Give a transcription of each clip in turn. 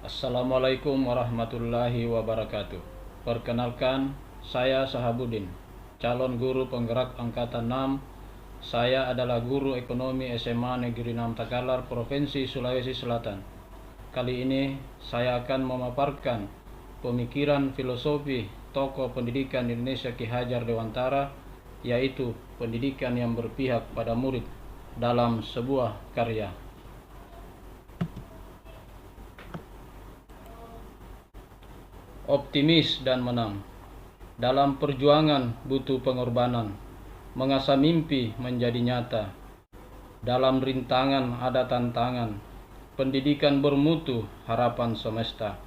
Assalamualaikum warahmatullahi wabarakatuh. Perkenalkan, saya Sahabudin, calon guru penggerak angkatan 6. Saya adalah guru ekonomi SMA Negeri 6 Takalar, Provinsi Sulawesi Selatan. Kali ini saya akan memaparkan pemikiran filosofi tokoh pendidikan Indonesia Ki Hajar Dewantara, yaitu pendidikan yang berpihak pada murid dalam sebuah karya. Optimis dan menang. Dalam perjuangan butuh pengorbanan, mengasah mimpi menjadi nyata. Dalam rintangan ada tantangan, pendidikan bermutu harapan semesta.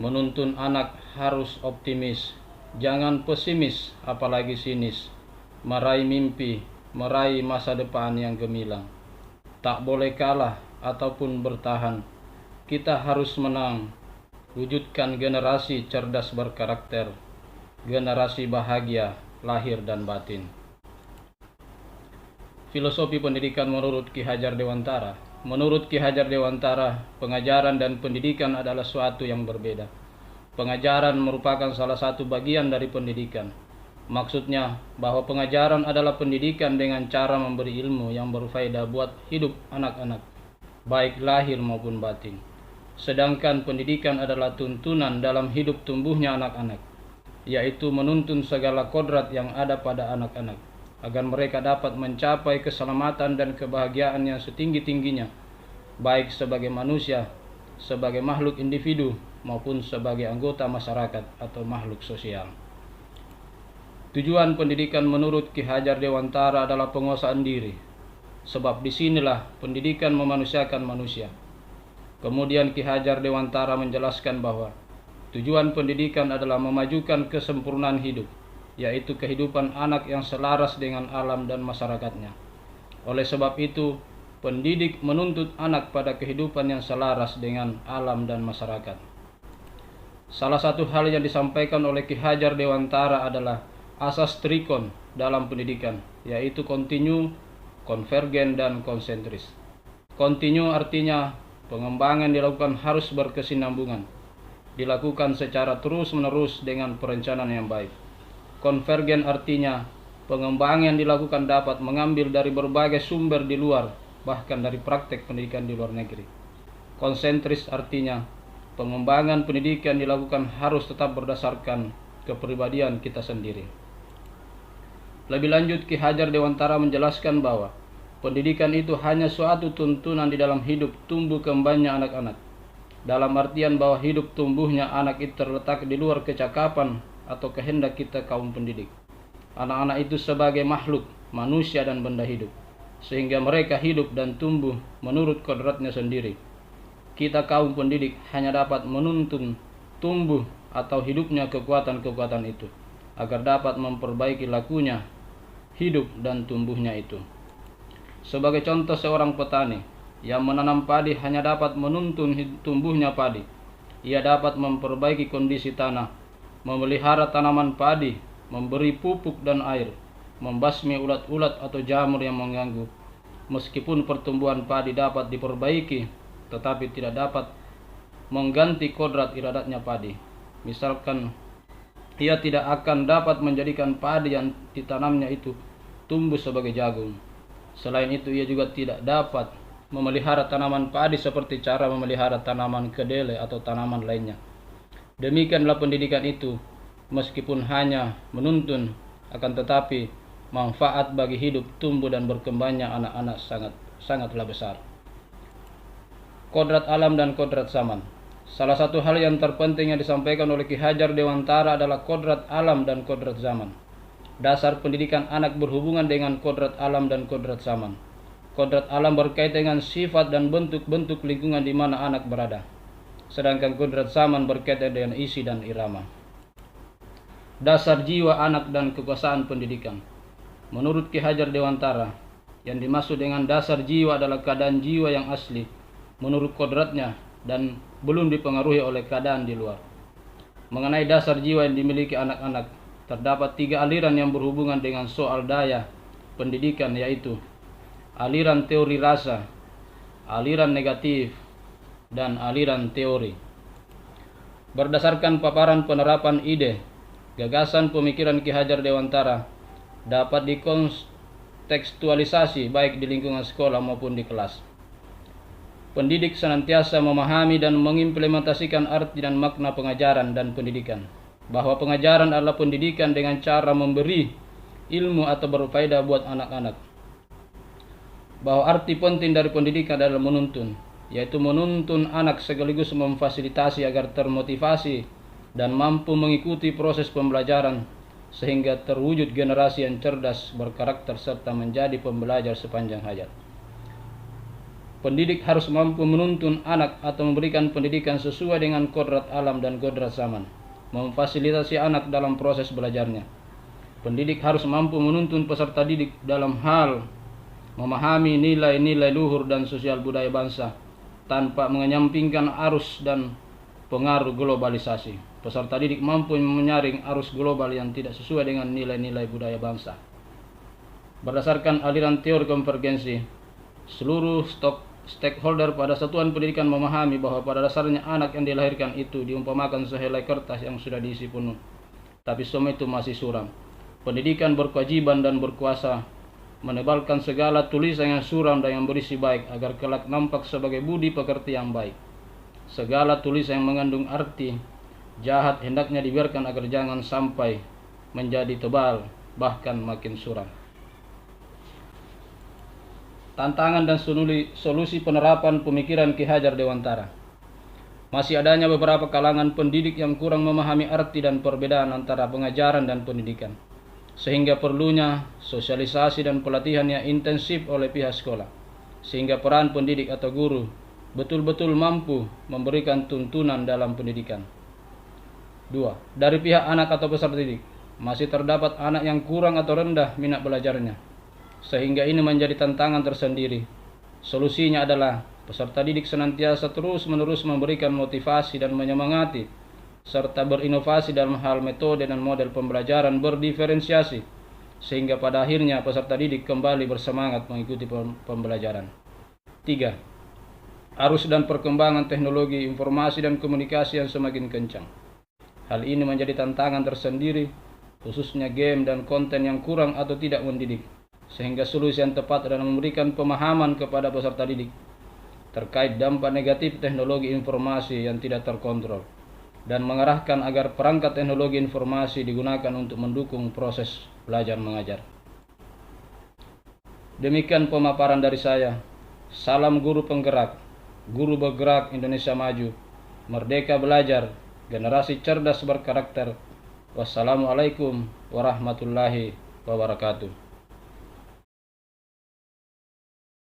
Menuntun anak harus optimis, jangan pesimis apalagi sinis. Meraih mimpi, meraih masa depan yang gemilang. Tak boleh kalah ataupun bertahan, kita harus menang. Wujudkan generasi cerdas berkarakter, generasi bahagia lahir dan batin. Filosofi pendidikan menurut Ki Hajar Dewantara. Menurut Ki Hajar Dewantara, pengajaran dan pendidikan adalah suatu yang berbeda. Pengajaran merupakan salah satu bagian dari pendidikan. Maksudnya bahwa pengajaran adalah pendidikan dengan cara memberi ilmu yang berfaedah buat hidup anak-anak, baik lahir maupun batin. Sedangkan pendidikan adalah tuntunan dalam hidup tumbuhnya anak-anak, yaitu menuntun segala kodrat yang ada pada anak-anak, agar mereka dapat mencapai keselamatan dan kebahagiaan yang setinggi-tingginya, baik sebagai manusia, sebagai makhluk individu, maupun sebagai anggota masyarakat atau makhluk sosial. Tujuan pendidikan menurut Ki Hajar Dewantara adalah penguasaan diri, sebab disinilah pendidikan memanusiakan manusia. Kemudian Ki Hajar Dewantara menjelaskan bahwa tujuan pendidikan adalah memajukan kesempurnaan hidup, yaitu kehidupan anak yang selaras dengan alam dan masyarakatnya. Oleh sebab itu, pendidik menuntut anak pada kehidupan yang selaras dengan alam dan masyarakat. Salah satu hal yang disampaikan oleh Ki Hajar Dewantara adalah asas trikon dalam pendidikan, yaitu kontinu, konvergen, dan konsentris. Kontinu artinya pengembangan dilakukan harus berkesinambungan, dilakukan secara terus-menerus dengan perencanaan yang baik. Konvergen artinya pengembangan dilakukan dapat mengambil dari berbagai sumber di luar, bahkan dari praktek pendidikan di luar negeri. Konsentris artinya pengembangan pendidikan dilakukan harus tetap berdasarkan kepribadian kita sendiri. Lebih lanjut, Ki Hajar Dewantara menjelaskan bahwa pendidikan itu hanya suatu tuntunan di dalam hidup tumbuh kembangnya anak-anak. Dalam artian bahwa hidup tumbuhnya anak itu terletak di luar kecakapan atau kehendak kita kaum pendidik. Anak-anak itu sebagai makhluk, manusia dan benda hidup, sehingga mereka hidup dan tumbuh menurut kodratnya sendiri. Kita kaum pendidik hanya dapat menuntun tumbuh atau hidupnya kekuatan-kekuatan itu, agar dapat memperbaiki lakunya, hidup dan tumbuhnya itu. Sebagai contoh, seorang petani yang menanam padi hanya dapat menuntun tumbuhnya padi. Ia dapat memperbaiki kondisi tanah, memelihara tanaman padi, memberi pupuk dan air, membasmi ulat-ulat atau jamur yang mengganggu. Meskipun pertumbuhan padi dapat diperbaiki, tetapi tidak dapat mengganti kodrat iradatnya padi. Misalkan, ia tidak akan dapat menjadikan padi yang ditanamnya itu tumbuh sebagai jagung. Selain itu, ia juga tidak dapat memelihara tanaman padi seperti cara memelihara tanaman kedelai atau tanaman lainnya. Demikianlah pendidikan itu, meskipun hanya menuntun, akan tetapi manfaat bagi hidup tumbuh dan berkembangnya anak-anak sangatlah besar. Kodrat alam dan kodrat zaman. Salah satu hal yang terpenting yang disampaikan oleh Ki Hajar Dewantara adalah kodrat alam dan kodrat zaman. Dasar pendidikan anak berhubungan dengan kodrat alam dan kodrat zaman. Kodrat alam berkaitan dengan sifat dan bentuk-bentuk lingkungan di mana anak berada. Sedangkan kodrat zaman berkaitan dengan isi dan irama. Dasar jiwa anak dan kekuasaan pendidikan. Menurut Ki Hajar Dewantara, yang dimaksud dengan dasar jiwa adalah keadaan jiwa yang asli menurut kodratnya dan belum dipengaruhi oleh keadaan di luar. Mengenai dasar jiwa yang dimiliki anak-anak, terdapat 3 aliran yang berhubungan dengan soal daya pendidikan, yaitu aliran teori rasa, aliran negatif, dan aliran teori. Berdasarkan paparan penerapan ide, gagasan pemikiran Ki Hajar Dewantara dapat dikontekstualisasi baik di lingkungan sekolah maupun di kelas. Pendidik senantiasa memahami dan mengimplementasikan arti dan makna pengajaran dan pendidikan, bahwa pengajaran adalah pendidikan dengan cara memberi ilmu atau berfaedah buat anak-anak. Bahwa arti penting dari pendidikan adalah menuntun, yaitu menuntun anak sekaligus memfasilitasi agar termotivasi dan mampu mengikuti proses pembelajaran sehingga terwujud generasi yang cerdas, berkarakter, serta menjadi pembelajar sepanjang hayat. Pendidik harus mampu menuntun anak atau memberikan pendidikan sesuai dengan kodrat alam dan kodrat zaman, memfasilitasi anak dalam proses belajarnya. Pendidik harus mampu menuntun peserta didik dalam hal memahami nilai-nilai luhur dan sosial budaya bangsa tanpa menyampingkan arus dan pengaruh globalisasi. Peserta didik mampu menyaring arus global yang tidak sesuai dengan nilai-nilai budaya bangsa. Berdasarkan aliran teori konvergensi, seluruh stakeholder pada satuan pendidikan memahami bahwa pada dasarnya anak yang dilahirkan itu diumpamakan sehelai kertas yang sudah diisi penuh, tapi semua itu masih suram. Pendidikan berkewajiban dan berkuasa menebalkan segala tulisan yang suram dan yang berisi baik agar kelak nampak sebagai budi pekerti yang baik. Segala tulisan yang mengandung arti jahat hendaknya dibiarkan agar jangan sampai menjadi tebal, bahkan makin suram. Tantangan dan solusi penerapan pemikiran Ki Hajar Dewantara. Masih adanya beberapa kalangan pendidik yang kurang memahami arti dan perbedaan antara pengajaran dan pendidikan, sehingga perlunya sosialisasi dan pelatihan yang intensif oleh pihak sekolah, sehingga peran pendidik atau guru betul-betul mampu memberikan tuntunan dalam pendidikan. 2. Dari pihak anak atau peserta didik, masih terdapat anak yang kurang atau rendah minat belajarnya, sehingga ini menjadi tantangan tersendiri. Solusinya adalah peserta didik senantiasa terus-menerus memberikan motivasi dan menyemangati, serta berinovasi dalam hal metode dan model pembelajaran berdiferensiasi, sehingga pada akhirnya peserta didik kembali bersemangat mengikuti pembelajaran. 3. Arus dan perkembangan teknologi informasi dan komunikasi yang semakin kencang. Hal ini menjadi tantangan tersendiri, khususnya game dan konten yang kurang atau tidak mendidik, sehingga solusi yang tepat adalah memberikan pemahaman kepada peserta didik terkait dampak negatif teknologi informasi yang tidak terkontrol, dan mengarahkan agar perangkat teknologi informasi digunakan untuk mendukung proses belajar mengajar. Demikian pemaparan dari saya. Salam guru penggerak, guru bergerak Indonesia maju, merdeka belajar, generasi cerdas berkarakter. Wassalamualaikum warahmatullahi wabarakatuh.